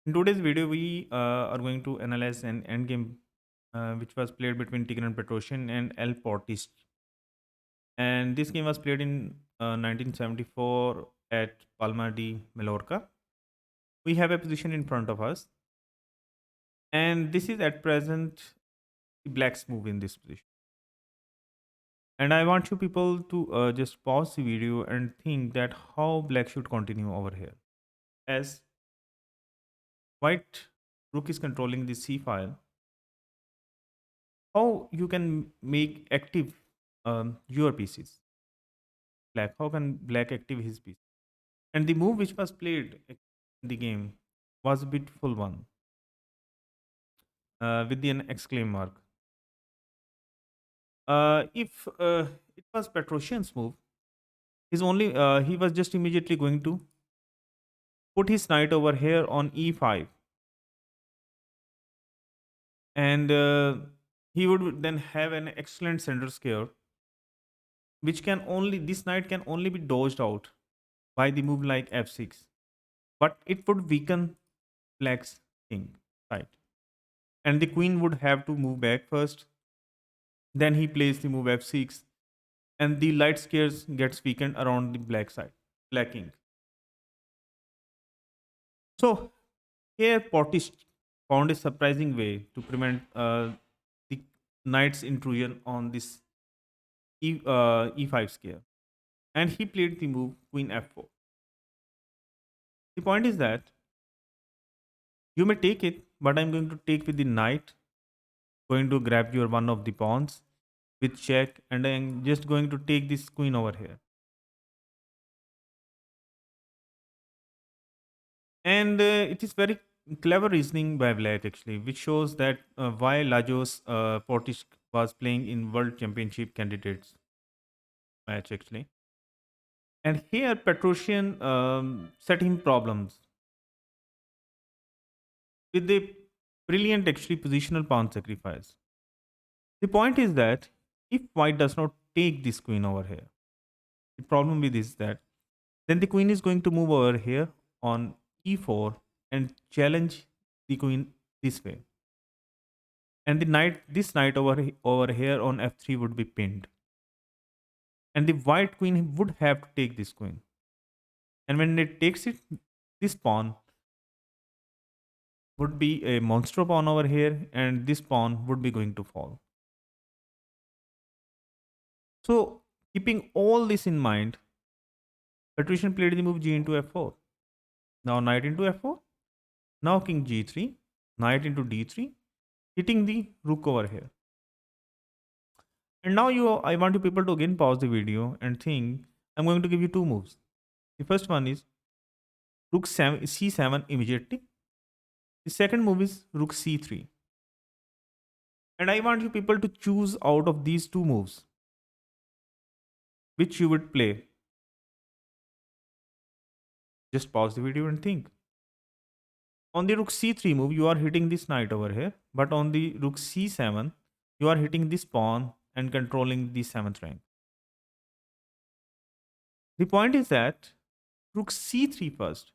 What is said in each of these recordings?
In today's video, we are going to analyze an endgame which was played between Tigran Petrosian and El Portist. And this game was played in 1974 at Palma de Mallorca. We have a position in front of us, and this is at present the black's move in this position. And I want you people to just pause the video and think that how black should continue over here. As white rook is controlling the c file, how you can make active your pieces. Black, how can black active his piece? And the move which was played in the game was a beautiful one with the an exclaim mark. If it was Petrosian's move, he was just immediately going to put his knight over here on e5, and he would then have an excellent center square, which can only this knight can only be dodged out by the move like f6, but it would weaken black's king side, and the queen would have to move back first. Then he plays the move f6, and the light squares gets weakened around the black side, black king. So here Portis found a surprising way to prevent the knight's intrusion on this e5 square, and he played the move queen f4. The point is that you may take it, but I'm going to take with the knight, going to grab your one of the pawns with check, and I'm just going to take this queen over here. And it is very clever reasoning by Black actually, which shows that why Lajos Portis was playing in World Championship candidates match actually. And here Petrosian set him problems with the brilliant actually positional pawn sacrifice. The point is that if white does not take this queen over here, the problem with this is that then the queen is going to move over here on e4 and challenge the queen this way, and the knight this knight over here on f3 would be pinned, and the white queen would have to take this queen, and when it takes it, this pawn would be a monster pawn over here, and this pawn would be going to fall. So keeping all this in mind, Patrician played the move g into f4. Now knight into f4, now king g3, knight into d3, hitting the rook over here. And now I want you people to again pause the video and think. I'm going to give you two moves. The first one is rook c7 immediately. The second move is rook c3. And I want you people to choose out of these two moves which you would play. Just pause the video and think. On the rook c3 move, you are hitting this knight over here, but on the rook c7, you are hitting this pawn and controlling the 7th rank. The point is that rook c3 first.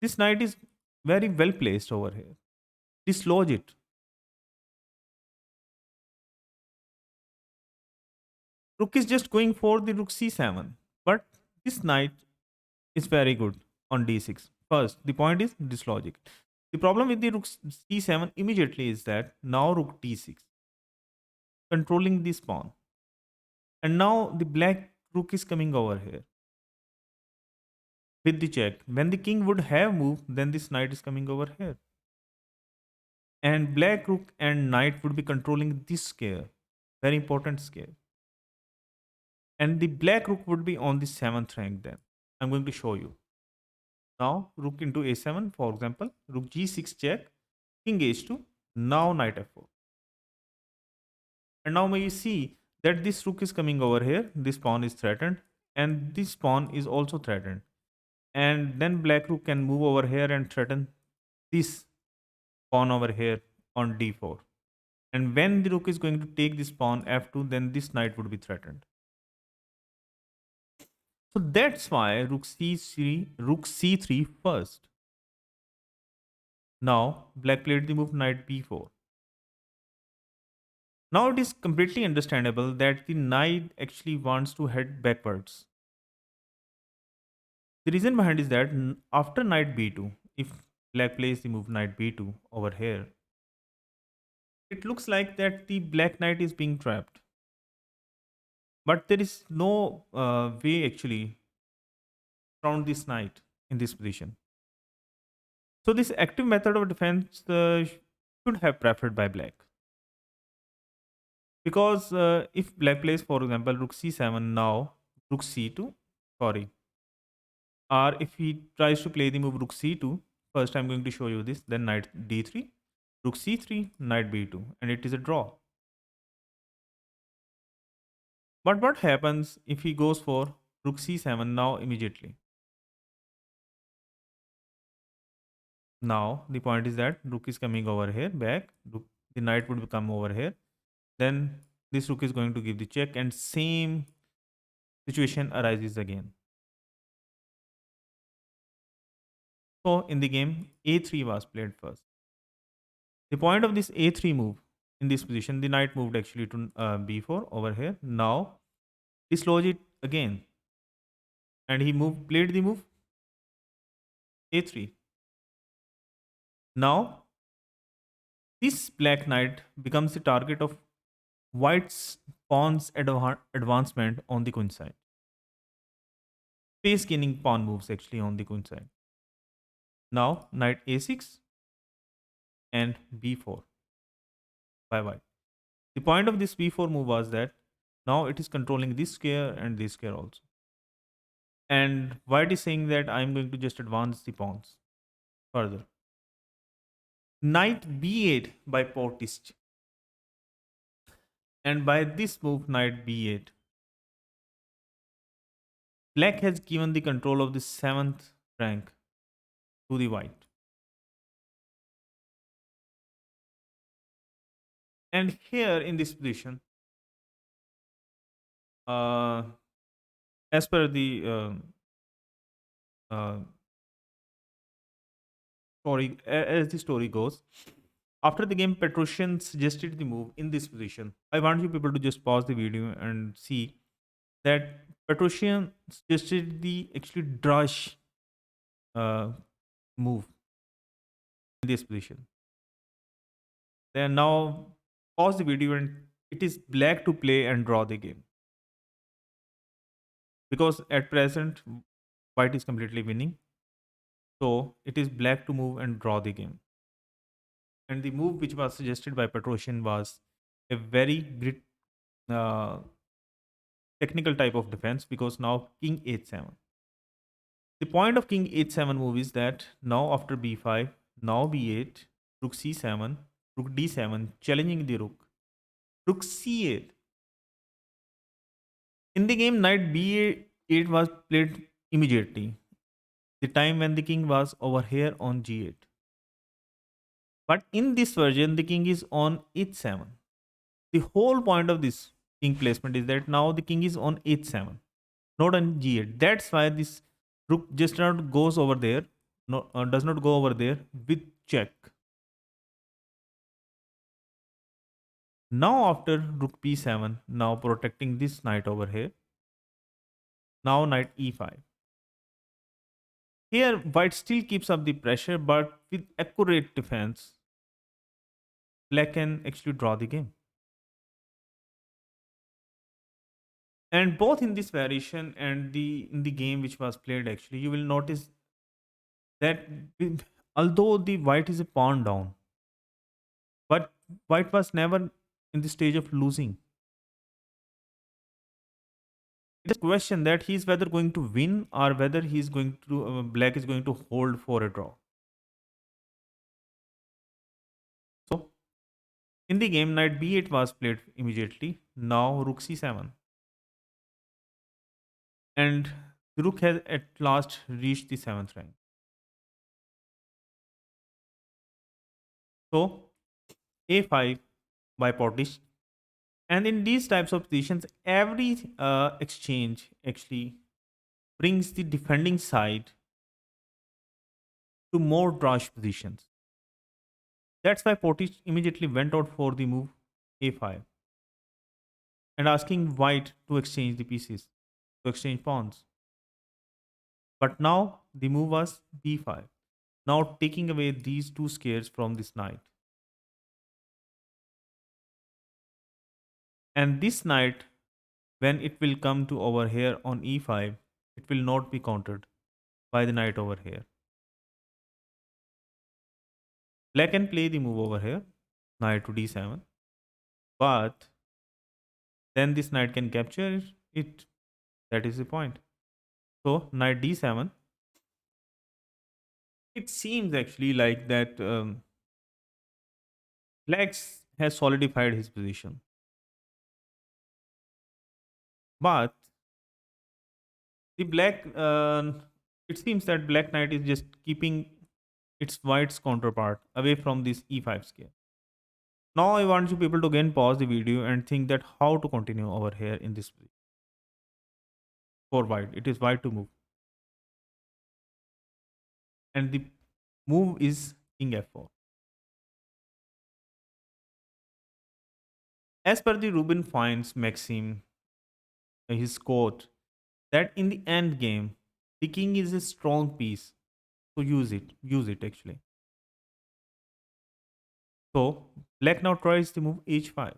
This knight is very well placed over here. Dislodge it. Rook is just going for the rook c7, but this knight is very good on d6. First, the point is dislodge it. The problem with the rook c7 immediately is that now rook d6, controlling this pawn. And now the black rook is coming over here with the check. When the king would have moved, then this knight is coming over here. And black rook and knight would be controlling this square, very important square. And the black rook would be on the 7th rank then. I'm going to show you. Now rook into a7, for example, rook g6 check, king h2, now knight f4. And now may you see that this rook is coming over here, this pawn is threatened, and this pawn is also threatened. And then black rook can move over here and threaten this pawn over here on d4. And when the rook is going to take this pawn f2, then this knight would be threatened. So that's why rook c3 first. Now black played the move knight b4. Now it is completely understandable that the knight actually wants to head backwards. The reason behind is that after knight b2, if black plays the move knight b2 over here, it looks like that the black knight is being trapped. But there is no way actually around this knight in this position. So this active method of defense should have preferred by black. Because if black plays, for example, rook c7, now rook c2, sorry, or if he tries to play the move rook c2, first I'm going to show you this, then knight d3, rook c3, knight b2, and it is a draw. But what happens if he goes for rook c7 now immediately? Now the point is that rook is coming over here back, the knight would come over here, then this rook is going to give the check and same situation arises again. So in the game, a3 was played first. The point of this a3 move in this position, the knight moved actually to b4 over here. Now dislodge it again, and he played the move a3. Now this black knight becomes the target of white's pawn's advancement on the queen side. Space gaining pawn moves actually on the queen side. Now knight a6 and b4 by white. The point of this b4 move was that now it is controlling this square and this square also. And white is saying that I'm going to just advance the pawns further. Knight b8 by Portist. And by this move, knight b8, black has given the control of the 7th rank to the white. And here in this position, uh, as per the uh, story, as the story goes, after the game, Petrosian suggested the move in this position. I want you people to just pause the video and see that Petrosian suggested the actually drush move in this position. Then now pause the video and it is black to play and draw the game. Because at present, white is completely winning. So it is black to move and draw the game. And the move which was suggested by Petrosian was a very great technical type of defense because now king h7. The point of king h7 move is that now after b5, now b8, rook c7, rook d7, challenging the rook, rook c8. In the game, knight b8 was played immediately, the time when the king was over here on g8. But in this version, the king is on h7. The whole point of this king placement is that now the king is on h7, not on g8. That's why this rook just not goes over there, no, does not go over there with check. Now after rook b7, now protecting this knight over here. Now knight e5. Here white still keeps up the pressure, but with accurate defense, black can actually draw the game. And both in this variation and in the game which was played, actually, you will notice that although the white is a pawn down, but white was never in the stage of losing. It is a question that he's whether going to win or whether he's going to black is going to hold for a draw. So in the game, knight b8 was played immediately. Now rook c7, and the rook has at last reached the 7th rank. So a5 by Portish. And in these types of positions, every exchange actually brings the defending side to more drash positions. That's why Potish immediately went out for the move a5 and asking white to exchange the pieces, to exchange pawns. But now the move was b5, now taking away these two squares from this knight. And this knight, when it will come to over here on e5, it will not be countered by the knight over here. Black can play the move over here, knight to d7, but then this knight can capture it. That is the point. So knight d7. It seems actually like that Black has solidified his position, but the black. It seems that Black Knight is just keeping its white's counterpart away from this e5 square. Now I want you people to again pause the video and think that how to continue over here in this position. For white, it is white to move, and the move is king f4. As per the Rubin finds maxim, his quote, that in the end game, the king is a strong piece. So use it actually. So black now tries to move h5.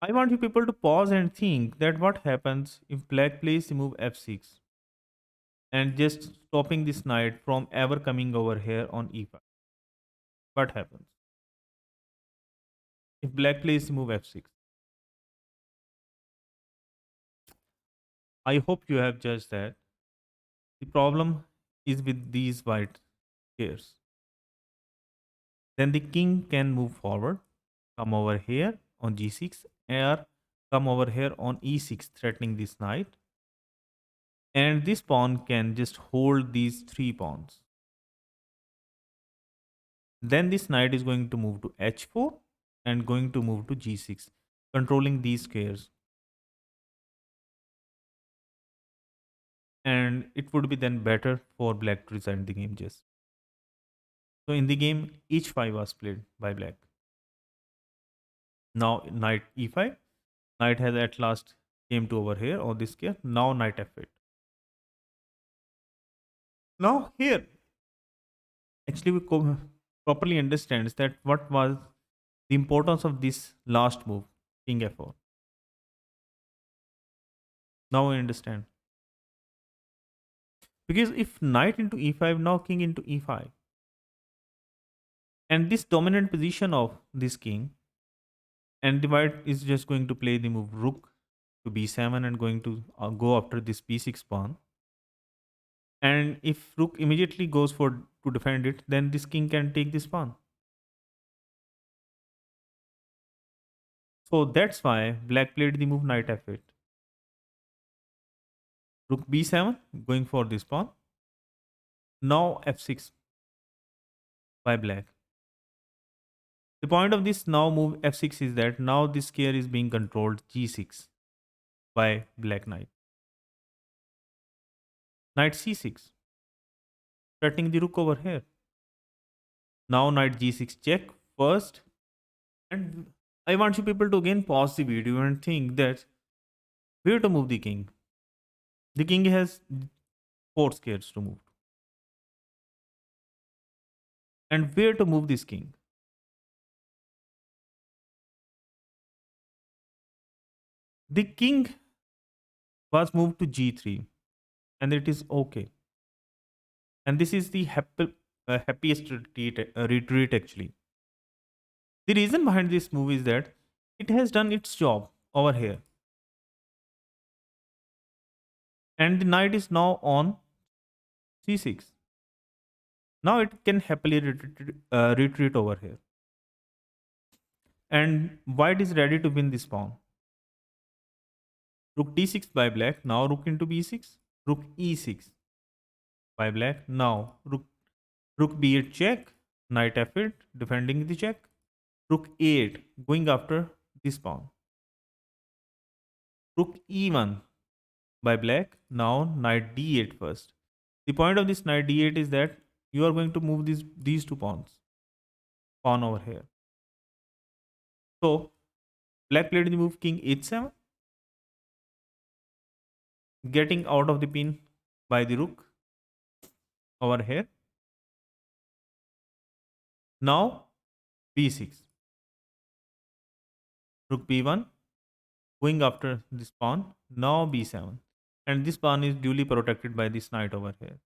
I want you people to pause and think that what happens if black plays the move f6 and just stopping this knight from ever coming over here on e5. What happens if black plays the move f6? I hope you have judged that. The problem is with these white pairs. Then the king can move forward, come over here on g6, or come over here on e6, threatening this knight. And this pawn can just hold these three pawns. Then this knight is going to move to h4 and going to move to g6, controlling these squares. And it would be then better for black to resign the game just. So in the game, h5 was played by black. Now knight e5. Knight has at last came to over here on this square. Now knight f8. Now here, actually we properly understands that what was the importance of this last move, king f4. Now I understand. Because if knight into e5, now king into e5. And this dominant position of this king, and the white is just going to play the move rook to b7 and going to go after this b6 pawn. And if rook immediately goes for to defend it, then this king can take this pawn. So that's why black played the move knight f8. Rook b7 going for this pawn. Now f6 by black. The point of this now move f6 is that now this square is being controlled g6 by black knight. Knight c6, threatening the rook over here. Now knight g6 check first. And I want you people to again pause the video and think that where to move the king. The king has 4 squares to move. And where to move this king? The king was moved to g3 and it is okay. And this is the happiest retreat actually. The reason behind this move is that it has done its job over here. And the knight is now on c6. Now it can happily retreat over here. And white is ready to win this pawn. Rook d6 by black. Now rook into b6. Rook e6 by black. Now rook b8 check. Knight f8 defending the check. Rook a8 going after this pawn. Rook e1 by black. Now knight d8 first. The point of this knight d8 is that you are going to move these two pawns, pawn over here. So black played the move king h7, getting out of the pin by the rook over here. Now b6, rook b1, going after this pawn. Now b7, and this pawn is duly protected by this knight over here.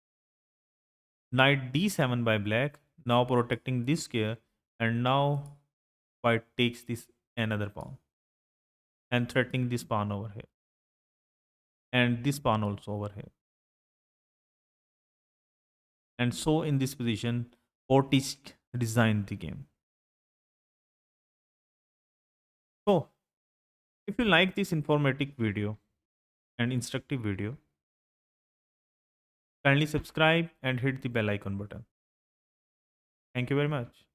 Knight d7 by black, now protecting this square, and now white takes this another pawn and threatening this pawn over here, and this pawn also over here. And so in this position, Otis designed the game. So if you like this informative video and instructive video, kindly subscribe and hit the bell icon button. Thank you very much.